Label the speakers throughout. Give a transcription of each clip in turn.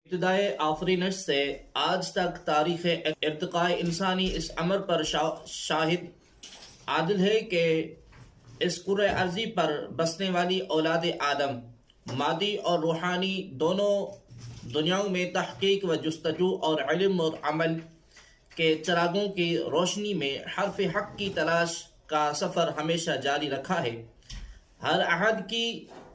Speaker 1: ابتدائے آفرینش سے آج تک تاریخ ارتقاء انسانی اس امر پر شاہد عادل ہے کہ اس کرۂ ارضی پر بسنے والی اولاد آدم مادی اور روحانی دونوں دنیاؤں میں تحقیق و جستجو اور علم اور عمل کے چراغوں کی روشنی میں حرف حق کی تلاش کا سفر ہمیشہ جاری رکھا ہے۔ ہر عہد کی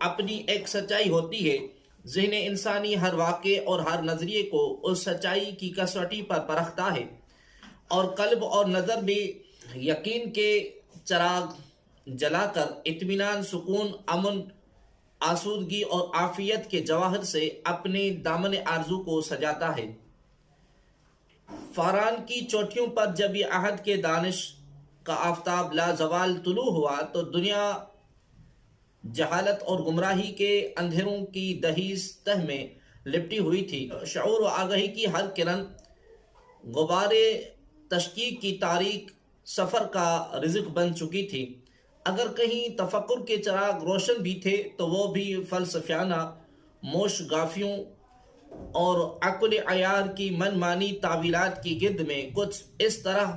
Speaker 1: اپنی ایک سچائی ہوتی ہے۔ ذہن انسانی ہر واقعے اور ہر نظریے کو اس سچائی کی کسوٹی پر پرکھتا ہے، اور قلب اور نظر میں یقین کے چراغ جلا کر اطمینان، سکون، امن، آسودگی اور عافیت کے جواہر سے اپنے دامن آرزو کو سجاتا ہے۔ فاران کی چوٹیوں پر جب یہ عہد کے دانش کا آفتاب لازوال طلوع ہوا تو دنیا جہالت اور گمراہی کے اندھیروں کی دہیز تہ میں لپٹی ہوئی تھی۔ شعور و آگاہی کی ہر کرن غبار تشکیک کی تاریک سفر کا رزق بن چکی تھی۔ اگر کہیں تفکر کے چراغ روشن بھی تھے تو وہ بھی فلسفیانہ موش گافیوں اور عقل عیار کی من مانی تعویلات کی گرد میں کچھ اس طرح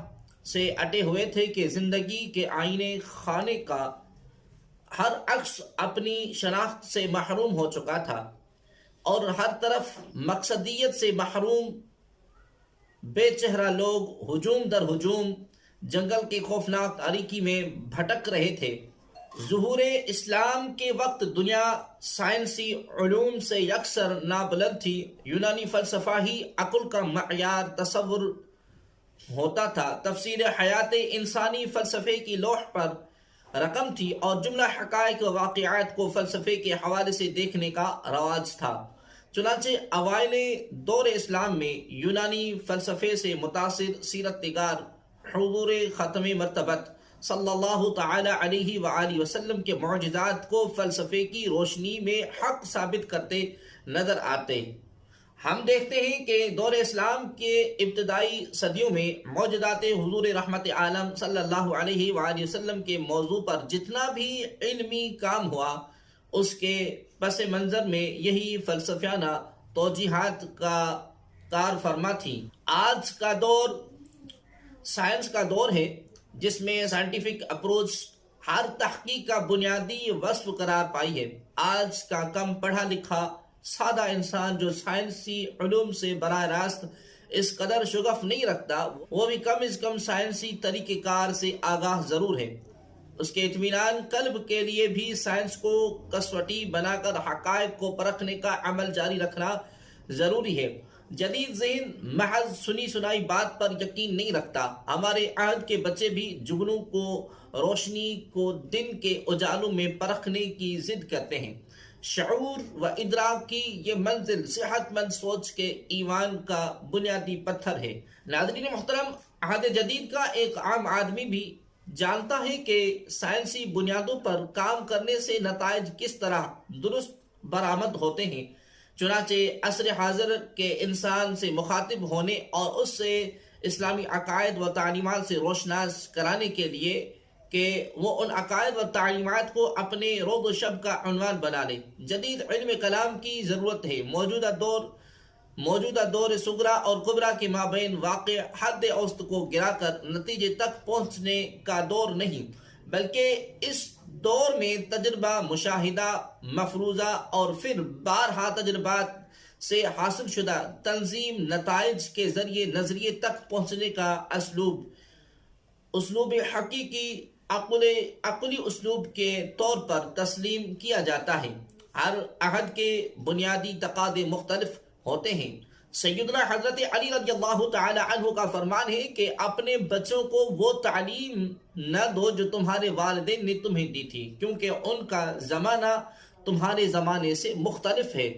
Speaker 1: سے اٹے ہوئے تھے کہ زندگی کے آئینے خانے کا ہر عکس اپنی شناخت سے محروم ہو چکا تھا، اور ہر طرف مقصدیت سے محروم بے چہرہ لوگ ہجوم در ہجوم جنگل کی خوفناک تاریکی میں بھٹک رہے تھے۔ ظہور اسلام کے وقت دنیا سائنسی علوم سے یکسر نابلد تھی۔ یونانی فلسفہ ہی عقل کا معیار تصور ہوتا تھا۔ تفسیر حیات انسانی فلسفے کی لوح پر رقم تھی، اور جملہ حقائق و واقعات کو فلسفے کے حوالے سے دیکھنے کا رواج تھا۔ چنانچہ اوائل دور اسلام میں یونانی فلسفے سے متاثر سیرت نگار حضور ختم مرتبت صلی اللہ تعالی علیہ وآلہ وسلم کے معجزات کو فلسفے کی روشنی میں حق ثابت کرتے نظر آتے۔ ہم دیکھتے ہیں کہ دور اسلام کے ابتدائی صدیوں میں معجزات حضور رحمت عالم صلی اللہ علیہ وآلہ وسلم کے موضوع پر جتنا بھی علمی کام ہوا، اس کے پس منظر میں یہی فلسفیانہ توجیہات کا کار فرما تھی۔ آج کا دور سائنس کا دور ہے، جس میں سائنٹیفک اپروچ ہر تحقیق کا بنیادی وصف قرار پائی ہے۔ آج کا کم پڑھا لکھا سادہ انسان جو سائنسی علوم سے براہ راست اس قدر شغف نہیں رکھتا، وہ بھی کم از کم سائنسی طریقہ کار سے آگاہ ضرور ہے۔ اس کے اطمینان قلب کے لیے بھی سائنس کو کسوٹی بنا کر حقائق کو پرکھنے کا عمل جاری رکھنا ضروری ہے۔ جدید ذہن محض سنی سنائی بات پر یقین نہیں رکھتا۔ ہمارے عہد کے بچے بھی جگنوں کو روشنی کو دن کے اجالوں میں پرکھنے کی ضد کرتے ہیں۔ شعور و ادراک کی یہ منزل صحت مند سوچ کے ایمان کا بنیادی پتھر ہے۔ ناظرین محترم، عہد جدید کا ایک عام آدمی بھی جانتا ہے کہ سائنسی بنیادوں پر کام کرنے سے نتائج کس طرح درست برآمد ہوتے ہیں۔ چنانچہ عصر حاضر کے انسان سے مخاطب ہونے اور اس سے اسلامی عقائد و تعلیمات سے روشناس کرانے کے لیے کہ وہ ان عقائد و تعلیمات کو اپنے روز و شب کا عنوان بنا لے، جدید علم کلام کی ضرورت ہے۔ موجودہ دور صغرا اور کبرا کے مابین واقع حد اوسط کو گرا کر نتیجے تک پہنچنے کا دور نہیں، بلکہ اس دور میں تجربہ، مشاہدہ، مفروضہ اور پھر بارہا تجربات سے حاصل شدہ تنظیم نتائج کے ذریعے نظریے تک پہنچنے کا اسلوب حقیقی عقلی اسلوب کے طور پر تسلیم کیا جاتا ہے۔ ہر عہد کے بنیادی تقاضے مختلف ہوتے ہیں۔ سیدنا حضرت علی رضی اللہ تعالی عنہ کا فرمان ہے کہ اپنے بچوں کو وہ تعلیم نہ دو جو تمہارے والدین نے تمہیں دی تھی، کیونکہ ان کا زمانہ تمہارے زمانے سے مختلف ہے۔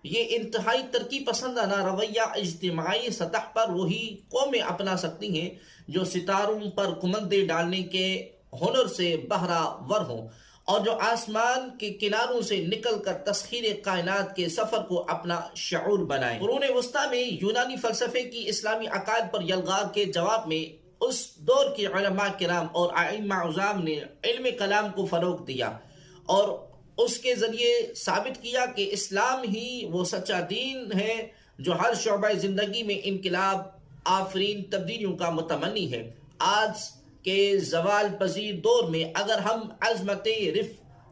Speaker 1: یہ انتہائی ترقی پسندانہ رویہ اجتماعی سطح پر وہی قومیں اپنا سکتی ہیں جو ستاروں پر کمندیں ڈالنے کے ہنر سے بہرہ ور ہوں، اور جو آسمان کے کناروں سے نکل کر تسخیر کائنات کے سفر کو اپنا شعور بنائیں۔ قرون وسطیٰ میں یونانی فلسفے کی اسلامی عقائد پر یلغار کے جواب میں اس دور کے علماء کرام اور ائمہ عظام نے علم کلام کو فروغ دیا، اور اس کے ذریعے ثابت کیا کہ اسلام ہی وہ سچا دین ہے جو ہر شعبہ زندگی میں انقلاب آفرین تبدیلیوں کا متمنی ہے۔ آج کے زوال پذیر دور میں اگر ہم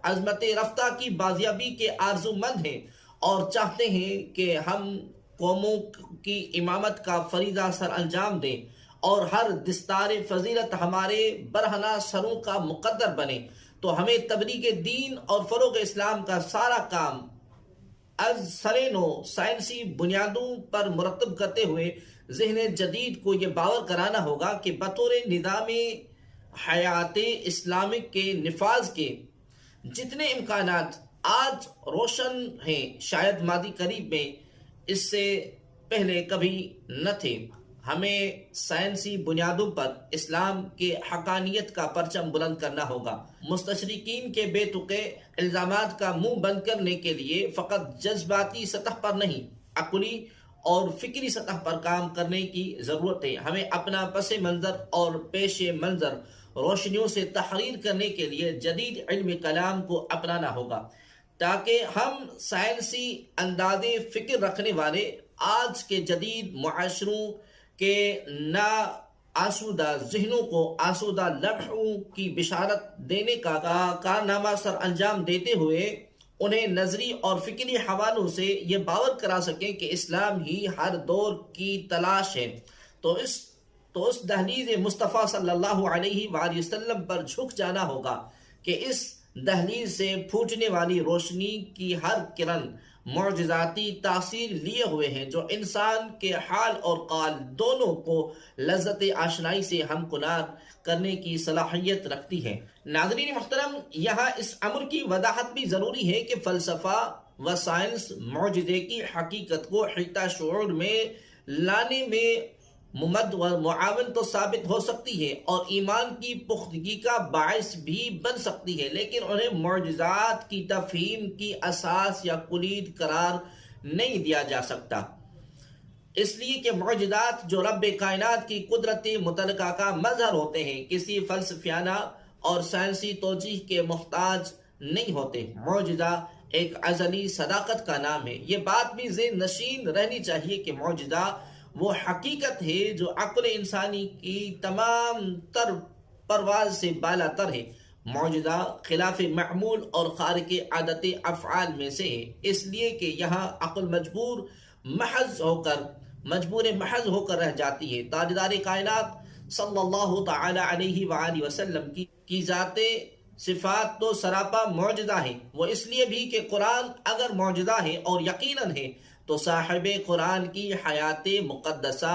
Speaker 1: عظمت رفتہ کی بازیابی کے آرزو مند ہیں اور چاہتے ہیں کہ ہم قوموں کی امامت کا فریضہ سر انجام دیں اور ہر دستار فضیلت ہمارے برہنہ سروں کا مقدر بنے، تو ہمیں تبلیغ دین اور فروغ اسلام کا سارا کام از سر نو سائنسی بنیادوں پر مرتب کرتے ہوئے ذہن جدید کو یہ باور کرانا ہوگا کہ بطور نظام حیات اسلامک کے نفاذ کے جتنے امکانات آج روشن ہیں شاید ماضی قریب میں اس سے پہلے کبھی نہ تھے۔ ہمیں سائنسی بنیادوں پر اسلام کے حقانیت کا پرچم بلند کرنا ہوگا۔ مستشرقین کے بے تقے الزامات کا منہ بند کرنے کے لیے فقط جذباتی سطح پر نہیں، عقلی اور فکری سطح پر کام کرنے کی ضرورت ہے۔ ہمیں اپنا پس منظر اور پیش منظر روشنیوں سے تحریر کرنے کے لیے جدید علم کلام کو اپنانا ہوگا تاکہ ہم سائنسی انداز فکر رکھنے والے آج کے جدید معاشروں کے نا آسودہ ذہنوں کو آسودہ لمحوں کی بشارت دینے کا کارنامہ سر انجام دیتے ہوئے انہیں نظری اور فکری حوالوں سے یہ باور کرا سکیں کہ اسلام ہی ہر دور کی تلاش ہے، تو اس دہلیز مصطفیٰ صلی اللہ علیہ وآلہ وسلم پر جھک جانا ہوگا کہ اس دہلیز سے پھوٹنے والی روشنی کی ہر کرن معجزاتی تاثیر لیے ہوئے ہیں جو انسان کے حال اور قال دونوں کو لذت آشنائی سے ہمکنار کرنے کی صلاحیت رکھتی ہے۔ ناظرین محترم، یہاں اس امر کی وضاحت بھی ضروری ہے کہ فلسفہ و سائنس معجزے کی حقیقت کو حیطہ شعور میں لانے میں ممد و معاون تو ثابت ہو سکتی ہے اور ایمان کی پختگی کا باعث بھی بن سکتی ہے، لیکن انہیں معجزات کی تفہیم کی اساس یا کلید قرار نہیں دیا جا سکتا، اس لیے کہ معجزات جو رب کائنات کی قدرت مطلقہ کا مظہر ہوتے ہیں کسی فلسفیانہ اور سائنسی توجیہ کے محتاج نہیں ہوتے۔ معجزہ ایک ازلی صداقت کا نام ہے۔ یہ بات بھی ذہن نشین رہنی چاہیے کہ معجزہ وہ حقیقت ہے جو عقل انسانی کی تمام تر پرواز سے بالا تر ہے۔ معجزہ خلاف معمول اور خارق عادت افعال میں سے ہے، اس لیے کہ یہاں عقل مجبور محض ہو کر رہ جاتی ہے۔ تاجدار کائنات صلی اللہ تعالی علیہ وآلہ وسلم کی ذات صفات تو سراپا معجزہ ہے، وہ اس لیے بھی کہ قرآن اگر معجزہ ہے اور یقیناً ہے تو صاحب قرآن کی حیات مقدسہ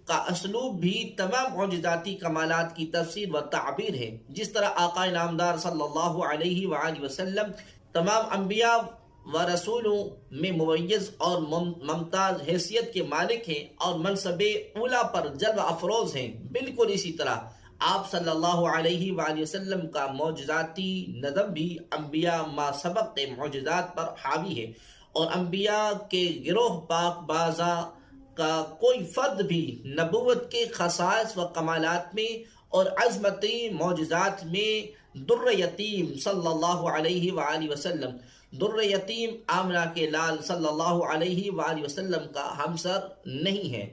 Speaker 1: کا اسلوب بھی تمام معجزاتی کمالات کی تفسیر و تعبیر ہے۔ جس طرح آقا نامدار صلی اللہ علیہ وآلہ وسلم تمام انبیاء و رسولوں میں ممیز اور ممتاز حیثیت کے مالک ہیں اور منصب اولیٰ پر جلوہ افروز ہیں، بالکل اسی طرح آپ صلی اللہ علیہ وآلہ وسلم کا معجزاتی نظم بھی انبیاء ما سبق معجزات پر حاوی ہے، اور انبیاء کے گروہ پاک بازاں کا کوئی فرد بھی نبوت کے خصائص و کمالات میں اور عظمتی معجزات میں در یتیم صلی اللہ علیہ وآلہ وسلم، در یتیم آمنہ کے لال صلی اللہ علیہ وآلہ وسلم کا ہمسر نہیں ہے۔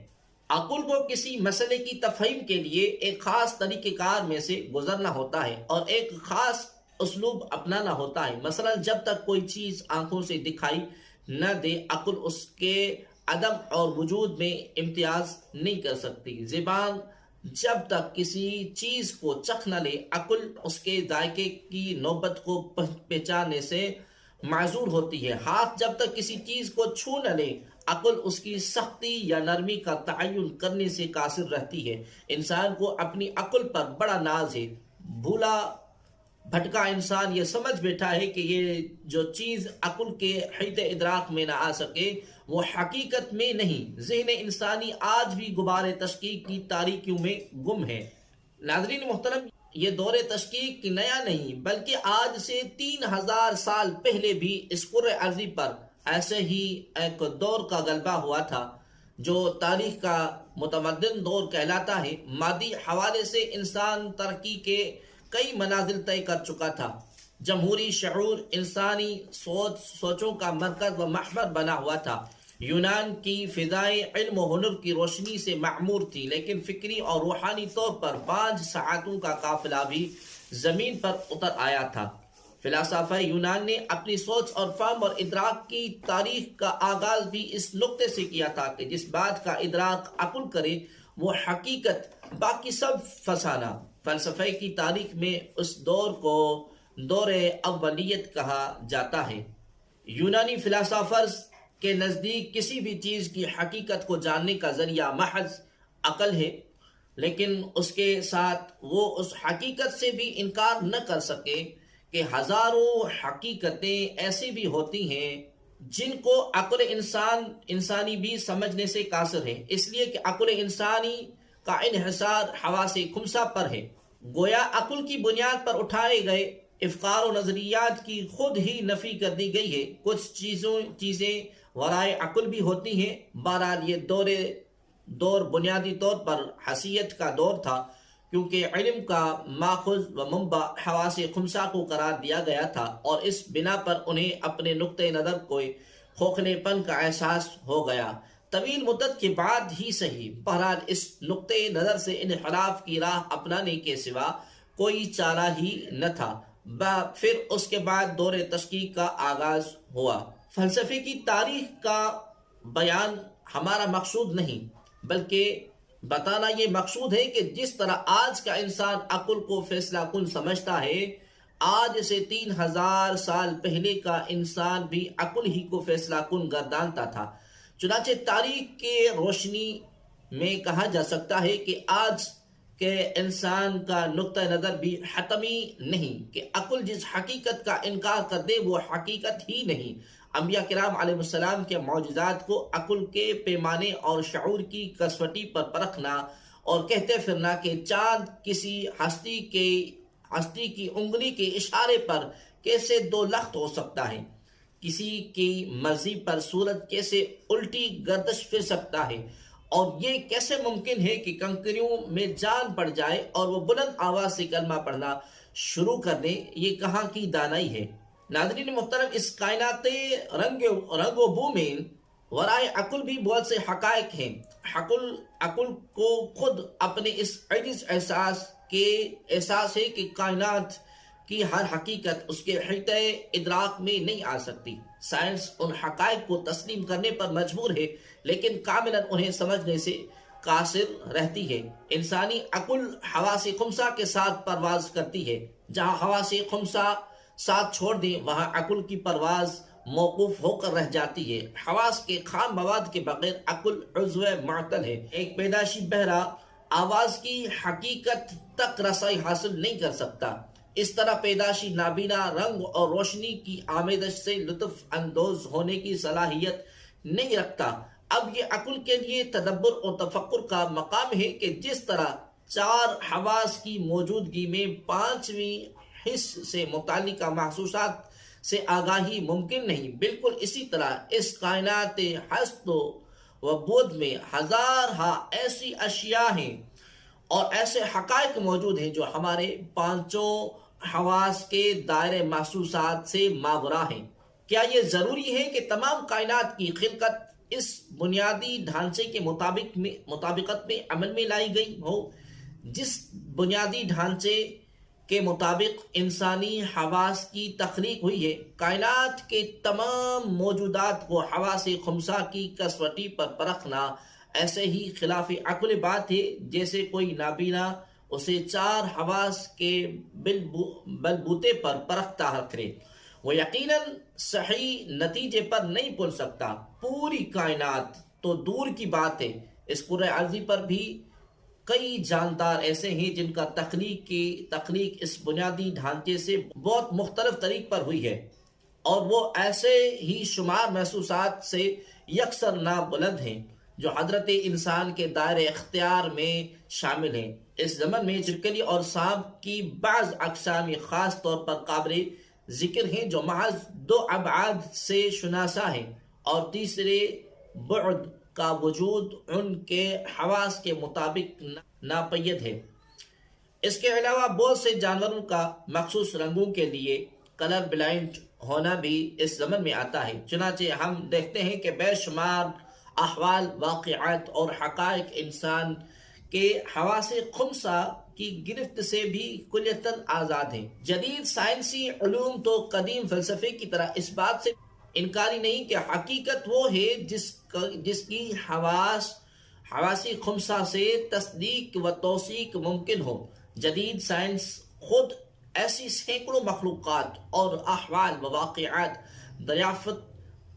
Speaker 1: عقل کو کسی مسئلے کی تفہیم کے لیے ایک خاص طریقہ کار میں سے گزرنا ہوتا ہے اور ایک خاص اسلوب اپنانا ہوتا ہے۔ مثلا جب تک کوئی چیز آنکھوں سے دکھائی نہ دے عقل اس کے عدم اور وجود میں امتیاز نہیں کر سکتی۔ زبان جب تک کسی چیز کو چکھ نہ لے عقل اس کے ذائقے کی نوبت کو پہچاننے سے معذور ہوتی ہے۔ ہاتھ جب تک کسی چیز کو چھو نہ لے عقل اس کی سختی یا نرمی کا تعین کرنے سے قاصر رہتی ہے۔ انسان کو اپنی عقل پر بڑا ناز ہے۔ بھولا بھٹکا انسان یہ سمجھ بیٹھا ہے کہ یہ جو چیز عقل کے حیط ادراک میں نہ آ سکے وہ حقیقت میں نہیں۔ ذہن انسانی آج بھی غبار تشکیک کی تاریکیوں میں گم ہے۔ ناظرین محترم، یہ دور تشکیک کی نیا نہیں بلکہ آج سے 3000 سال پہلے بھی اس کرۂ ارضی پر ایسے ہی ایک دور کا غلبہ ہوا تھا جو تاریخ کا متمدن دور کہلاتا ہے۔ مادی حوالے سے انسان ترقی کے کئی منازل طے کر چکا تھا۔ جمہوری شعور انسانی سوچوں کا مرکز و محور بنا ہوا تھا۔ یونان کی فضائیں علم و ہنر کی روشنی سے معمور تھی، لیکن فکری اور روحانی طور پر 5 ساعتوں کا قافلہ بھی زمین پر اتر آیا تھا۔ فلاسفہ یونان نے اپنی سوچ اور فہم اور ادراک کی تاریخ کا آغاز بھی اس نقطے سے کیا تھا کہ جس بات کا ادراک عقل کرے وہ حقیقت، باقی سب فسانہ۔ فلسفے کی تاریخ میں اس دور کو دور اولیت کہا جاتا ہے۔ یونانی فلاسفرز کے نزدیک کسی بھی چیز کی حقیقت کو جاننے کا ذریعہ محض عقل ہے، لیکن اس کے ساتھ وہ اس حقیقت سے بھی انکار نہ کر سکے کہ ہزاروں حقیقتیں ایسی بھی ہوتی ہیں جن کو عقل انسانی بھی سمجھنے سے قاصر ہے، اس لیے کہ عقل انسانی کا انحصار حواس خمسہ پر ہے۔ گویا عقل کی بنیاد پر اٹھائے گئے افکار و نظریات کی خود ہی نفی کر دی گئی ہے۔ کچھ چیزیں ورائے عقل بھی ہوتی ہیں۔ بہرحال یہ دور بنیادی طور پر حسیت کا دور تھا، کیونکہ علم کا ماخذ و منبع حواس خمسہ کو قرار دیا گیا تھا، اور اس بنا پر انہیں اپنے نقطۂ نظر کو کھوکھلے پن کا احساس ہو گیا، طویل مدت کے بعد ہی صحیح۔ بہرحال اس نقطۂ نظر سے انحراف کی راہ اپنانے کے سوا کوئی چارہ ہی نہ تھا۔ پھر اس کے بعد دور تشکیک کا آغاز ہوا۔ فلسفے کی تاریخ کا بیان ہمارا مقصود نہیں، بلکہ بتانا یہ مقصود ہے کہ جس طرح آج کا انسان عقل کو فیصلہ کن سمجھتا ہے، آج سے 3000 سال پہلے کا انسان بھی عقل ہی کو فیصلہ کن گردانتا تھا۔ چنانچہ تاریخ کے روشنی میں کہا جا سکتا ہے کہ آج کے انسان کا نقطہ نظر بھی حتمی نہیں کہ عقل جس حقیقت کا انکار کر دے وہ حقیقت ہی نہیں۔ انبیاء کرام علیہ السلام کے معجزات کو عقل کے پیمانے اور شعور کی کسوٹی پر پرکھنا اور کہتے پھرنا کہ چاند کسی ہستی کی انگلی کے اشارے پر کیسے 2 لخت ہو سکتا ہے، کسی کی مرضی پر سورج کیسے الٹی گردش پھر سکتا ہے، اور یہ کیسے ممکن ہے کہ کنکریوں میں جان پڑ جائے اور وہ بلند آواز سے کلمہ پڑھنا شروع کر دیں، یہ کہاں کی دانائی ہے۔ ناظرین محترم، اس کائنات رنگ و بو میں ورائے عقل بھی بہت سے حقائق ہیں۔ عقل کو خود اپنے اس عجز احساس ہے کہ کائنات کی ہر حقیقت اس کے حیطۂ ادراک میں نہیں آ سکتی۔ سائنس ان حقائق کو تسلیم کرنے پر مجبور ہے، لیکن کاملاً انہیں سمجھنے سے قاصر رہتی ہے۔ انسانی عقل حواس خمسہ کے ساتھ پرواز کرتی ہے۔ جہاں حواس خمسہ ساتھ چھوڑ دیں وہاں عقل کی پرواز موقوف ہو کر رہ جاتی ہے۔ حواس کے خام مواد کے بغیر عقل عضو معطل ہے۔ ایک پیدائشی بہرہ آواز کی حقیقت تک رسائی حاصل نہیں کر سکتا۔ اس طرح پیدائشی نابینا رنگ اور روشنی کی آمیزش سے لطف اندوز ہونے کی صلاحیت نہیں رکھتا۔ اب یہ عقل کے لیے تدبر اور تفکر کا مقام ہے کہ جس طرح 4 حواس کی موجودگی میں 5ویں حس سے متعلقہ محسوسات سے آگاہی ممکن نہیں، بالکل اسی طرح اس کائنات ہست و بود میں ہزارہا ایسی اشیاء ہیں اور ایسے حقائق موجود ہیں جو ہمارے 5 حواس کے دائرے محسوسات سے ماورا ہیں۔ کیا یہ ضروری ہے کہ تمام کائنات کی خلقت اس بنیادی ڈھانچے کے مطابقت میں عمل میں لائی گئی ہو جس بنیادی ڈھانچے کے مطابق انسانی حواس کی تخلیق ہوئی ہے؟ کائنات کے تمام موجودات کو حواس خمسہ کی کسوٹی پر پرکھنا ایسے ہی خلاف عقل بات ہے جیسے کوئی نابینا اسے 4 حواس کے بلبوتے پر پرکھتا کرے۔ وہ یقیناً صحیح نتیجے پر نہیں پہنچ سکتا۔ پوری کائنات تو دور کی بات ہے، اس کرۂ ارضی پر بھی کئی جاندار ایسے ہیں جن کا تخلیق اس بنیادی ڈھانچے سے بہت مختلف طریق پر ہوئی ہے، اور وہ ایسے ہی شمار محسوسات سے یکسر نابلد ہیں جو حضرت انسان کے دائرۂ اختیار میں شامل ہیں۔ اس زمن میں چھپکلی اور سانپ کی بعض اقسام خاص طور پر قابل ذکر ہیں جو محض 2 ابعاد سے شناسا ہیں، اور تیسرے بعد کا وجود ان کے حواس کے مطابق ناپید ہے۔ اس کے علاوہ بہت سے جانوروں کا مخصوص رنگوں کے لیے کلر بلائنڈ ہونا بھی اس ضمن میں آتا ہے۔ چنانچہ ہم دیکھتے ہیں کہ بے شمار احوال، واقعات اور حقائق انسان کے حواس خمسہ کی گرفت سے بھی کلیتاً آزاد ہیں۔ جدید سائنسی علوم تو قدیم فلسفے کی طرح اس بات سے انکاری نہیں کہ حقیقت وہ ہے جس کی حواسی خمسہ سے تصدیق و توثیق ممکن ہو۔ جدید سائنس خود ایسی سینکڑوں مخلوقات اور احوال و واقعات دریافت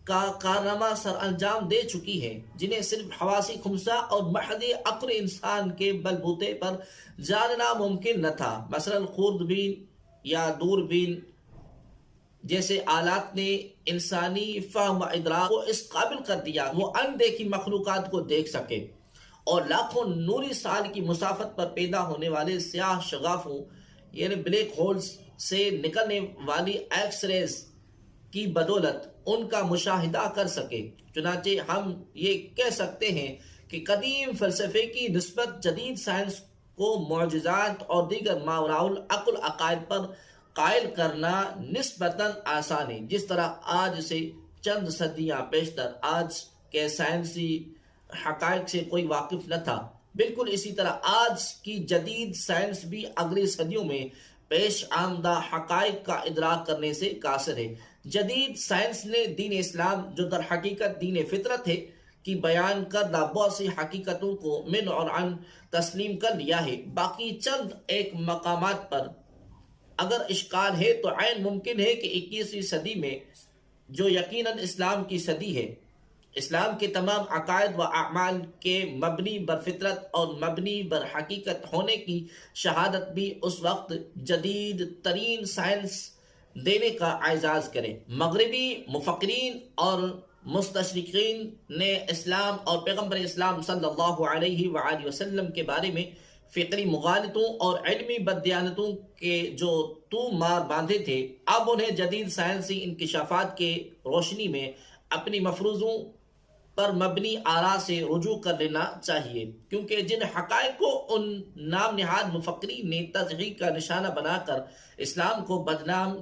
Speaker 1: کا کارنامہ سر انجام دے چکی ہے جنہیں صرف حواسی خمسہ اور محض عقل انسان کے بل بوتے پر جاننا ممکن نہ تھا۔ مثلا خوردبین یا دوربین جیسے آلات نے انسانی فہم و ادراک کو اس قابل کر دیا وہ اندیکھی مخلوقات کو دیکھ سکے، اور لاکھوں نوری سال کی مسافت پر پیدا ہونے والے سیاہ شگافوں یعنی بلیک ہولز سے نکلنے والی ایکس ریز کی بدولت ان کا مشاہدہ کر سکے۔ چنانچہ ہم یہ کہہ سکتے ہیں کہ قدیم فلسفے کی نسبت جدید سائنس کو معجزات اور دیگر ماوراء العقل عقائد پر قائل کرنا نسبتاً آسان ہے۔ جس طرح آج سے چند صدیاں پیشتر آج کے سائنسی حقائق سے کوئی واقف نہ تھا، بالکل اسی طرح آج کی جدید سائنس بھی اگلی صدیوں میں پیش آمدہ حقائق کا ادراک کرنے سے قاصر ہے۔ جدید سائنس نے دین اسلام جو در حقیقت دین فطرت ہے کی بیان کردہ بہت سی حقیقتوں کو من اور عن تسلیم کر لیا ہے۔ باقی چند ایک مقامات پر اگر اشکال ہے تو عین ممکن ہے کہ 21ویں صدی میں جو یقیناً اسلام کی صدی ہے، اسلام کے تمام عقائد و اعمال کے مبنی بر فطرت اور مبنی بر حقیقت ہونے کی شہادت بھی اس وقت جدید ترین سائنس دینے کا اعزاز کرے۔ مغربی مفکرین اور مستشرقین نے اسلام اور پیغمبر اسلام صلی اللہ علیہ وآلہ وسلم کے بارے میں فکری مغالطوں اور علمی بددیانتوں کے جو مار باندھے تھے، اب انہیں جدید سائنسی انکشافات کے روشنی میں اپنی مفروضوں پر مبنی آراء سے رجوع کر لینا چاہیے، کیونکہ جن حقائق کو ان نام نہاد مفکرین نے تضحیق کا نشانہ بنا کر اسلام کو بدنام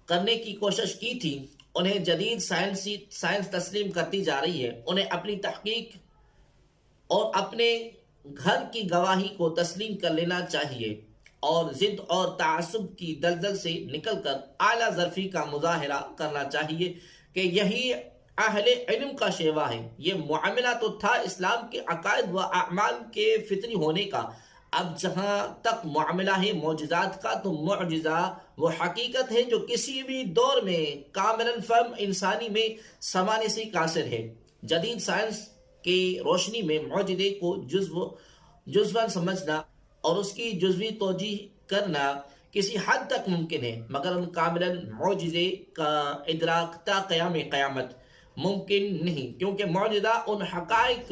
Speaker 1: کرنے کی کوشش کی تھی، انہیں جدید سائنس تسلیم کرتی جا رہی ہے۔ انہیں اپنی تحقیق اور اپنے گھر کی گواہی کو تسلیم کر لینا چاہیے اور ضد اور تعصب کی دلدل سے نکل کر اعلیٰ ظرفی کا مظاہرہ کرنا چاہیے کہ یہی اہل علم کا شیوا ہے۔ یہ معاملہ تو تھا اسلام کے عقائد و اعمال کے فطری ہونے کا، اب جہاں تک معاملہ ہے معجزات کا تو معجزہ وہ حقیقت ہے جو کسی بھی دور میں کاملاً فہم انسانی میں سمانے سے قاصر ہے۔ جدید سائنس کی روشنی میں معجزے کو جزواً سمجھنا اور اس کی جزوی توجیہ کرنا کسی حد تک ممکن ہے، مگر ان کاملاً معجزے کا ادراک تا قیام قیامت ممکن نہیں، کیونکہ معجزہ ان حقائق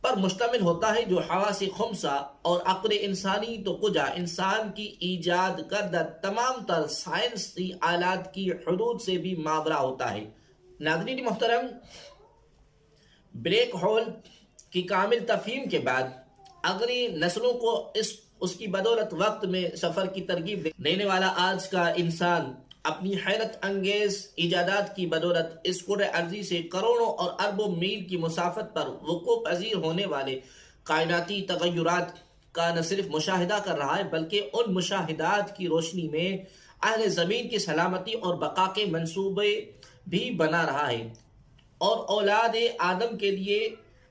Speaker 1: پر مشتمل ہوتا ہے جو حواس خمسہ اور عقل انسانی تو کجا انسان کی ایجاد کردہ تمام تر سائنسی آلات کی حدود سے بھی ماورا ہوتا ہے۔ ناظرین محترم، بلیک ہول کی کامل تفہیم کے بعد اگلی نسلوں کو اس کی بدولت وقت میں سفر کی ترغیب دینے والا آج کا انسان اپنی حیرت انگیز ایجادات کی بدولت اس کرۂ ارضی سے کروڑوں اور اربوں میل کی مسافت پر وقوع پذیر ہونے والے کائناتی تغیرات کا نہ صرف مشاہدہ کر رہا ہے بلکہ ان مشاہدات کی روشنی میں اہل زمین کی سلامتی اور بقا کے منصوبے بھی بنا رہا ہے، اور اولاد آدم کے لیے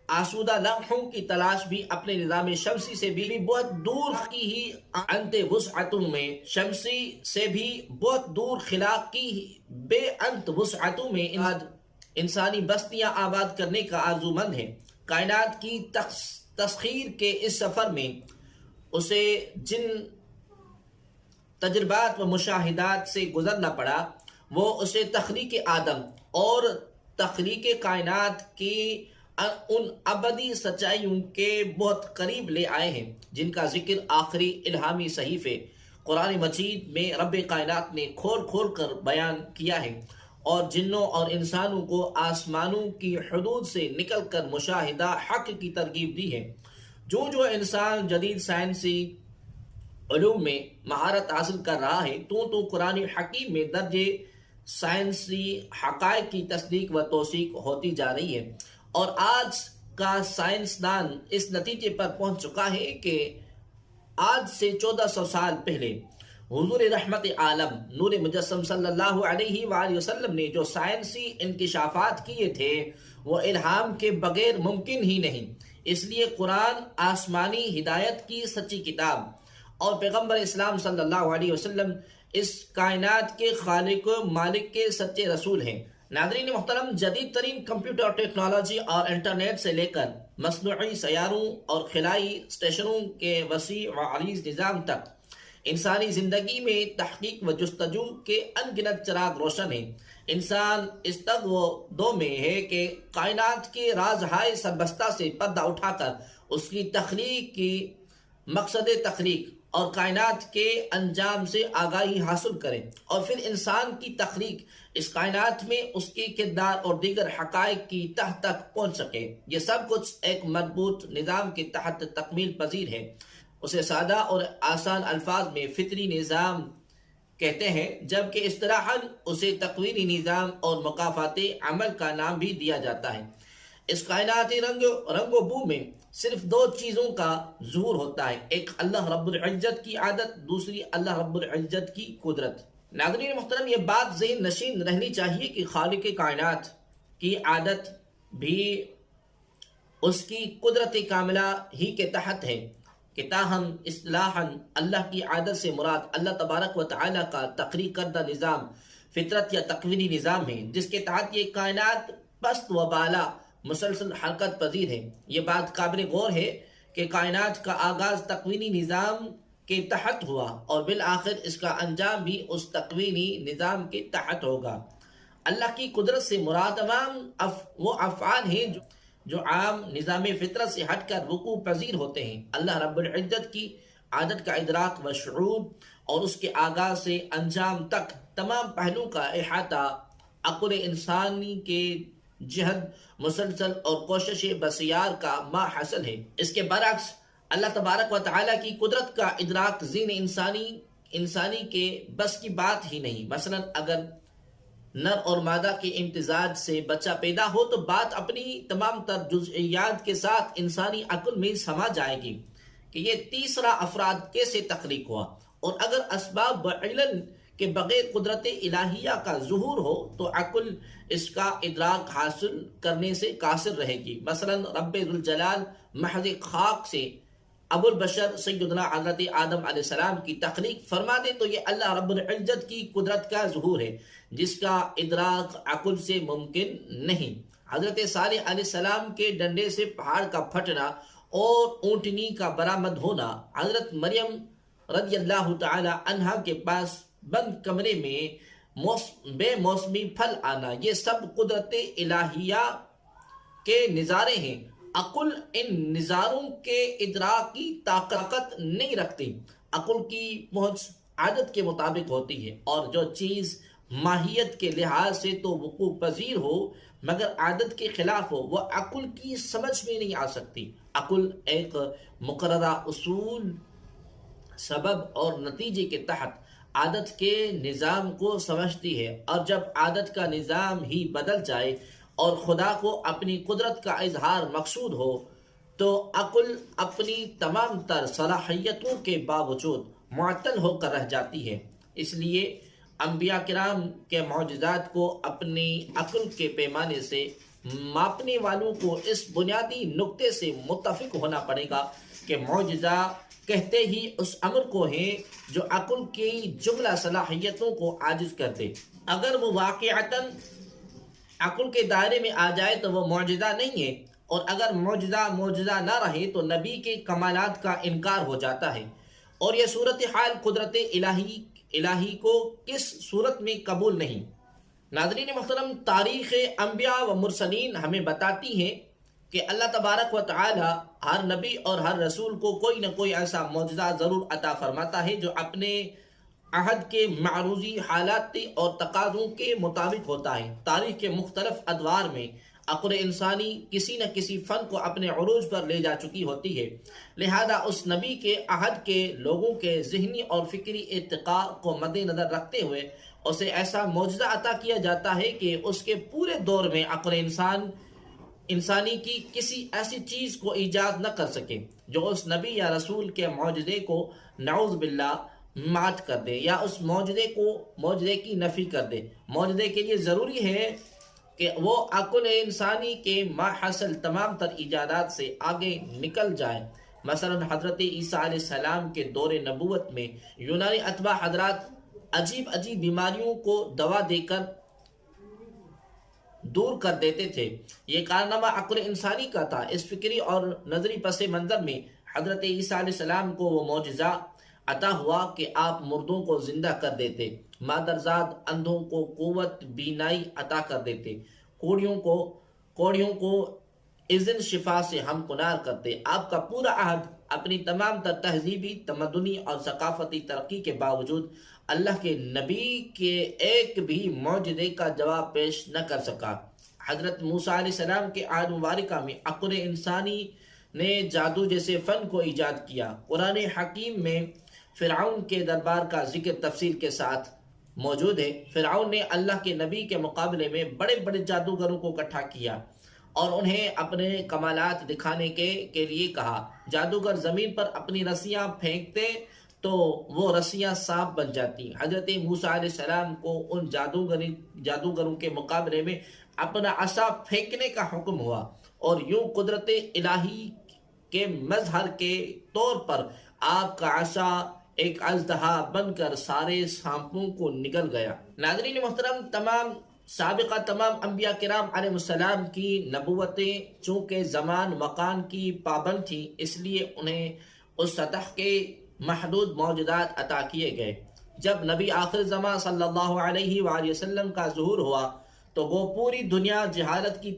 Speaker 1: آسودہ لمحوں کی تلاش بھی اپنے نظام شمسی سے بھی بہت دور کی ہی انت وسعتوں میں شمسی سے بھی بہت دور خلا کی بے انت وسعتوں میں انسانی بستیاں آباد کرنے کا آرزو مند ہے۔ کائنات کی تسخیر کے اس سفر میں اسے جن تجربات و مشاہدات سے گزرنا پڑا وہ اسے تخلیق آدم اور تخلیق کائنات کی ان ابدی سچائیوں کے بہت قریب لے آئے ہیں جن کا ذکر آخری الہامی صحیفے قرآن مجید میں رب کائنات نے کھول کھول کر بیان کیا ہے، اور جنوں اور انسانوں کو آسمانوں کی حدود سے نکل کر مشاہدہ حق کی ترغیب دی ہے۔ جو انسان جدید سائنسی علوم میں مہارت حاصل کر رہا ہے، تو قرآن حکیم میں درجے سائنسی حقائق کی تصدیق و توثیق ہوتی جا رہی ہے، اور آج کا سائنسدان اس نتیجے پر پہنچ چکا ہے کہ آج سے 1400 سال پہلے حضور رحمت عالم نور مجسم صلی اللہ علیہ وآلہ وسلم نے جو سائنسی انکشافات کیے تھے وہ الہام کے بغیر ممکن ہی نہیں۔ اس لیے قرآن آسمانی ہدایت کی سچی کتاب اور پیغمبر اسلام صلی اللہ علیہ وسلم اس کائنات کے خالق و مالک کے سچے رسول ہیں۔ ناظرین محترم، جدید ترین کمپیوٹر ٹیکنالوجی اور انٹرنیٹ سے لے کر مصنوعی سیاروں اور خلائی اسٹیشنوں کے وسیع و عریض نظام تک انسانی زندگی میں تحقیق و جستجو کے ان گنت چراغ روشن ہیں۔ انسان اس تک وہ دو میں ہے کہ کائنات کے رازہائے سربستہ سے پردہ اٹھا کر اس کی تخلیق کی مقصد تخلیق اور کائنات کے انجام سے آگاہی حاصل کرے، اور پھر انسان کی تخلیق اس کائنات میں اس کی کردار اور دیگر حقائق کی تہ تک پہنچ سکے۔ یہ سب کچھ ایک مربوط نظام کے تحت تکمیل پذیر ہے۔ اسے سادہ اور آسان الفاظ میں فطری نظام کہتے ہیں، جبکہ اصطلاحاً اسے تکوینی نظام اور مکافات عمل کا نام بھی دیا جاتا ہے۔ اس کائناتی رنگ و بو میں صرف دو چیزوں کا ظہور ہوتا ہے، ایک اللہ رب العزت کی عادت، دوسری اللہ رب العزت کی قدرت۔ ناظرین محترم، یہ بات ذہن نشین رہنی چاہیے کہ خالق کائنات کی عادت بھی اس کی قدرت کاملہ ہی کے تحت ہے، کہ تاہم اصطلاحاً اللہ کی عادت سے مراد اللہ تبارک و تعالی کا تخلیق کردہ نظام، فطرت یا تکوینی نظام ہے، جس کے تحت یہ کائنات پست و بالا مسلسل حرکت پذیر ہے۔ یہ بات قابل غور ہے کہ کائنات کا آغاز تکوینی نظام کے تحت ہوا، اور بالآخر اس کا انجام بھی اس تکوینی نظام کے تحت ہوگا۔ اللہ کی قدرت سے مراد تمام وہ افعال ہیں جو عام نظام فطرت سے ہٹ کر وقوع پذیر ہوتے ہیں۔ اللہ رب العزت کی عادت کا ادراک و شعور اور اس کے آغاز سے انجام تک تمام پہلوؤں کا احاطہ عقل انسانی کے جہد مسلسل اور کوشش بسیار کا ما حاصل ہے۔ اس کے برعکس اللہ تبارک و تعالیٰ کی قدرت کا ادراک ذہن انسانی کے بس کی بات ہی نہیں۔ مثلا اگر نر اور مادہ کے امتزاج سے بچہ پیدا ہو تو بات اپنی تمام تر جزئیات کے ساتھ انسانی عقل میں سما جائے گی کہ یہ تیسرا افراد کیسے تخلیق ہوا، اور اگر اسباب و علل کے بغیر قدرت الہیہ کا ظہور ہو تو عقل اس کا ادراک حاصل کرنے سے قاصر رہے گی۔ مثلا رب ذوالجلال محض خاک سے ابو البشر سیدنا حضرت آدم علیہ السلام کی تخلیق فرما دے تو یہ اللہ رب العزت کی قدرت کا ظہور ہے، جس کا ادراک عقل سے ممکن نہیں۔ حضرت صالح علیہ السلام کے ڈنڈے سے پہاڑ کا پھٹنا اور اونٹنی کا برآمد ہونا، حضرت مریم رضی اللہ تعالی عنہا کے پاس بند کمرے میں بے موسمی پھل آنا، یہ سب قدرت الہیہ کے نظارے ہیں۔ عقل ان نظاروں کے ادراک کی طاقت نہیں رکھتی۔ عقل کی پہنچ عادت کے مطابق ہوتی ہے، اور جو چیز ماہیت کے لحاظ سے تو وقوع پذیر ہو مگر عادت کے خلاف ہو، وہ عقل کی سمجھ میں نہیں آ سکتی۔ عقل ایک مقررہ اصول، سبب اور نتیجے کے تحت عادت کے نظام کو سمجھتی ہے، اور جب عادت کا نظام ہی بدل جائے اور خدا کو اپنی قدرت کا اظہار مقصود ہو تو عقل اپنی تمام تر صلاحیتوں کے باوجود معطل ہو کر رہ جاتی ہے۔ اس لیے انبیاء کرام کے معجزات کو اپنی عقل کے پیمانے سے ماپنے والوں کو اس بنیادی نقطے سے متفق ہونا پڑے گا کہ معجزہ کہتے ہی اس امر کو ہے جو عقل کی جملہ صلاحیتوں کو عاجز کر دے۔ اگر وہ واقعتاً عقل کے دائرے میں آ جائے تو وہ معجزہ نہیں ہے، اور اگر معجزہ نہ رہے تو نبی کے کمالات کا انکار ہو جاتا ہے، اور یہ صورتحال قدرت الہی کو کس صورت میں قبول نہیں۔ ناظرین محترم، تاریخ انبیاء و مرسلین ہمیں بتاتی ہے کہ اللہ تبارک و تعالی ہر نبی اور ہر رسول کو کوئی نہ کوئی ایسا معجزہ ضرور عطا فرماتا ہے جو اپنے عہد کے معروضی حالات اور تقاضوں کے مطابق ہوتا ہے۔ تاریخ کے مختلف ادوار میں عقل انسانی کسی نہ کسی فن کو اپنے عروج پر لے جا چکی ہوتی ہے، لہذا اس نبی کے عہد کے لوگوں کے ذہنی اور فکری ارتقاء کو مد نظر رکھتے ہوئے اسے ایسا معجزہ عطا کیا جاتا ہے کہ اس کے پورے دور میں عقل انسانی کی کسی ایسی چیز کو ایجاد نہ کر سکے جو اس نبی یا رسول کے معجزے کو نعوذ باللہ مات کر دے یا اس معجزے کی نفی کر دے۔ معجزے کے لیے ضروری ہے کہ وہ عقل انسانی کے ما حاصل تمام تر ایجادات سے آگے نکل جائے۔ مثلا حضرت عیسیٰ علیہ السلام کے دور نبوت میں یونانی اتباع حضرات عجیب بیماریوں کو دوا دے کر دور کر دیتے تھے۔ یہ کارنامہ عقل انسانی کا تھا۔ اس فکری اور نظری پس منظر میں حضرت عیسیٰ علیہ السلام کو وہ معجزہ عطا ہوا کہ آپ مردوں کو زندہ کر دیتے، مادرزاد اندھوں کو قوت بینائی عطا کر دیتے، کوڑیوں کو اذن شفا سے ہمکنار کرتے۔ آپ کا پورا عہد اپنی تمام تر تہذیبی، تمدنی اور ثقافتی ترقی کے باوجود اللہ کے نبی کے ایک بھی معجزے کا جواب پیش نہ کر سکا۔ حضرت موسیٰ علیہ السلام کے عہد مبارکہ میں عقل انسانی نے جادو جیسے فن کو ایجاد کیا۔ قرآن حکیم میں فرعون کے دربار کا ذکر تفصیل کے ساتھ موجود ہے۔ فرعون نے اللہ کے نبی کے مقابلے میں بڑے بڑے جادوگروں کو اکٹھا کیا اور انہیں اپنے کمالات دکھانے کے لیے کہا۔ جادوگر زمین پر اپنی رسیاں پھینکتے تو وہ رسیاں سانپ بن جاتی۔ حضرت موسیٰ علیہ السلام کو ان جادوگروں کے مقابلے میں اپنا عصا پھینکنے کا حکم ہوا اور یوں قدرت الہی کے مظہر کے طور پر آپ کا عصا ایک اژدہا بن کر سارے سانپوں کو نگل گیا۔ ناظرین محترم، تمام انبیاء کرام علیہ السلام کی نبوتیں چونکہ زمان مکان کی پابند تھیں، اس لیے انہیں اس سطح کے محدود معجزات عطا کیے گئے۔ جب نبی آخر زمان صلی اللہ علیہ وآلہ وسلم کا ظہور ہوا تو وہ پوری دنیا جہالت کی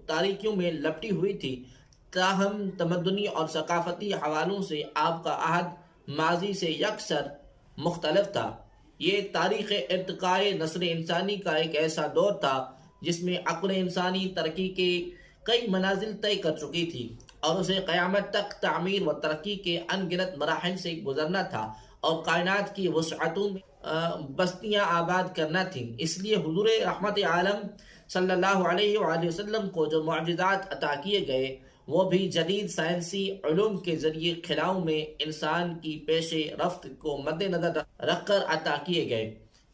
Speaker 1: تاریکیوں میں لپٹی ہوئی تھی، تاہم تمدنی اور ثقافتی حوالوں سے آپ کا عہد ماضی سے یکسر مختلف تھا۔ یہ تاریخ ارتقاء نسل انسانی کا ایک ایسا دور تھا جس میں عقل انسانی ترقی کے کئی منازل طے کر چکی تھی اور اسے قیامت تک تعمیر و ترقی کے ان گنت مراحل سے گزرنا تھا اور کائنات کی وسعتوں میں بستیاں آباد کرنا تھیں۔ اس لیے حضور رحمت عالم صلی اللہ علیہ وآلہ وسلم کو جو معجزات عطا کیے گئے وہ بھی جدید سائنسی علوم کے ذریعے خلاؤں میں انسان کی پیش رفت کو مد نظر رکھ کر عطا کیے گئے۔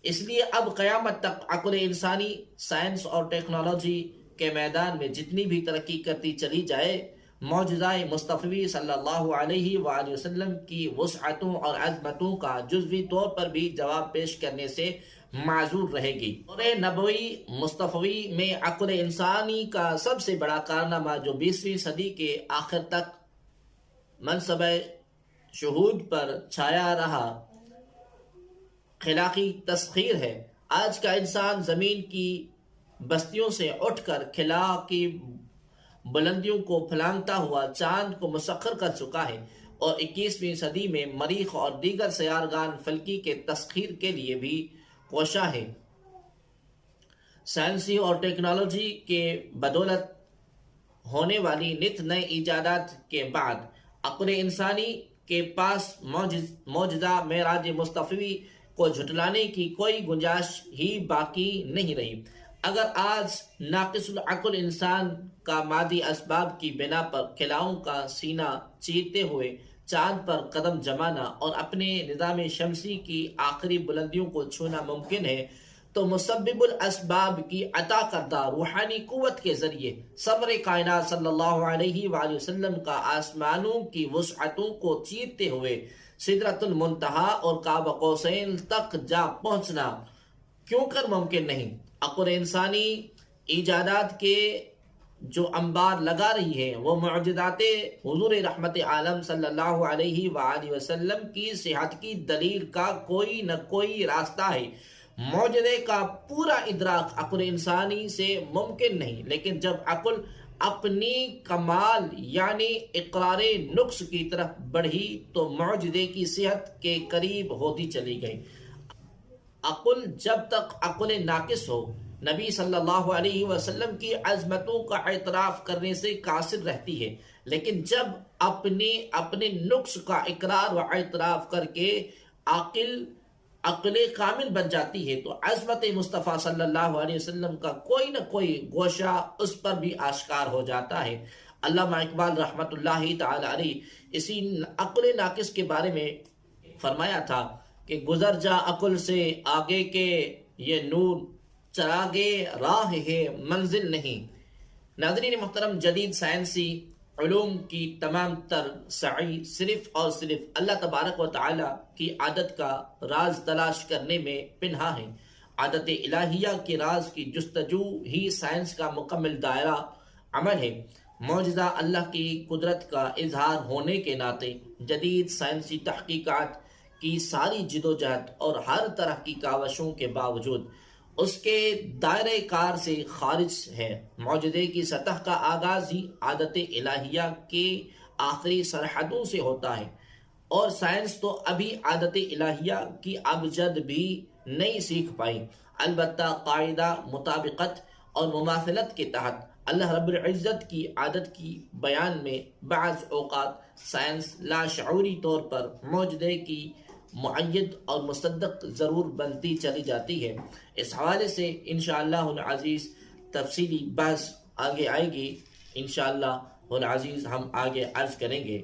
Speaker 1: اس لیے اب قیامت تک عقل انسانی سائنس اور ٹیکنالوجی کے میدان میں جتنی بھی ترقی کرتی چلی جائے، معجزہ مصطفی صلی اللہ علیہ وآلہ وسلم کی وسعتوں اور عظمتوں کا جزوی طور پر بھی جواب پیش کرنے سے معذور رہے گی۔ اور نبوی مصطفی میں عقل انسانی کا سب سے بڑا کارنامہ جو 20ویں صدی کے آخر تک منصب شہود پر چھایا رہا، خلاقی تسخیر ہے۔ آج کا انسان زمین کی بستیوں سے اٹھ کر خلا کی بلندیوں کو پھلانگتا ہوا چاند کو مسخر کر چکا ہے اور 21ویں صدی میں مریخ اور دیگر سیارگان فلکی کے تسخیر کے لیے بھی کوشاں ہے۔ سائنسی اور ٹیکنالوجی کے بدولت ہونے والی نت نئے ایجادات کے بعد عقل انسانی کے پاس معجزہ معراج مصطفی کو جھٹلانے کی کوئی گنجائش ہی باقی نہیں رہی۔ اگر آج ناقص العقل انسان کا مادی اسباب کی بنا پر خلاؤں کا سینہ چیرتے ہوئے چاند پر قدم جمانا اور اپنے نظام شمسی کی آخری بلندیوں کو چھونا ممکن ہے، تو مسبب الاسباب کی عطا کردہ روحانی قوت کے ذریعے صبر کائنات صلی اللہ علیہ وآلہ وسلم کا آسمانوں کی وسعتوں کو چیرتے ہوئے سدرۃ المنتہا اور قاب قوسین تک جا پہنچنا کیوں کر ممکن نہیں؟ عقل انسانی ایجادات کے جو انبار لگا رہی ہے وہ معجزات حضور رحمت عالم صلی اللہ علیہ وآلہ وسلم کی صحت کی دلیل کا کوئی نہ کوئی راستہ ہے۔ معجزے کا پورا ادراک عقل انسانی سے ممکن نہیں، لیکن جب عقل اپنی کمال یعنی اقرار نقص کی طرف بڑھی تو معجزے کی صحت کے قریب ہوتی چلی گئی۔ عقل جب تک عقل ناقص ہو نبی صلی اللہ علیہ وسلم کی عظمتوں کا اعتراف کرنے سے قاصر رہتی ہے، لیکن جب اپنے نقص کا اقرار و اعتراف کر کے عقل کامل بن جاتی ہے تو عظمت مصطفیٰ صلی اللہ علیہ وسلم کا کوئی نہ کوئی گوشہ اس پر بھی آشکار ہو جاتا ہے۔ علامہ اقبال رحمۃ اللہ تعالی علیہ اسی عقل ناقص کے بارے میں فرمایا تھا کہ گزر جا عقل سے آگے کے یہ نور چراغے راہ ہے منزل نہیں۔ ناظرین محترم، جدید سائنسی علوم کی تمام تر سعی صرف اور صرف اللہ تبارک و تعالی کی عادت کا راز تلاش کرنے میں پنہا ہے۔ عادت الہیہ کے راز کی جستجو ہی سائنس کا مکمل دائرہ عمل ہے۔ معجزہ اللہ کی قدرت کا اظہار ہونے کے ناطے جدید سائنسی تحقیقات کی ساری جدوجہد اور ہر طرح کی کاوشوں کے باوجود اس کے دائرۂ کار سے خارج ہے۔ معجزے کی سطح کا آغاز ہی عادت الہیہ کے آخری سرحدوں سے ہوتا ہے، اور سائنس تو ابھی عادت الہیہ کی ابجد بھی نہیں سیکھ پائی۔ البتہ قاعدہ مطابقت اور مماثلت کے تحت اللہ رب العزت کی عادت کی بیان میں بعض اوقات سائنس لاشعوری طور پر معجزے کی معید اور مصدق ضرور بنتی چلی جاتی ہے۔ اس حوالے سے انشاءاللہ العزیز تفصیلی بحث آگے آئے گی، انشاءاللہ العزیز ہم آگے عرض کریں گے۔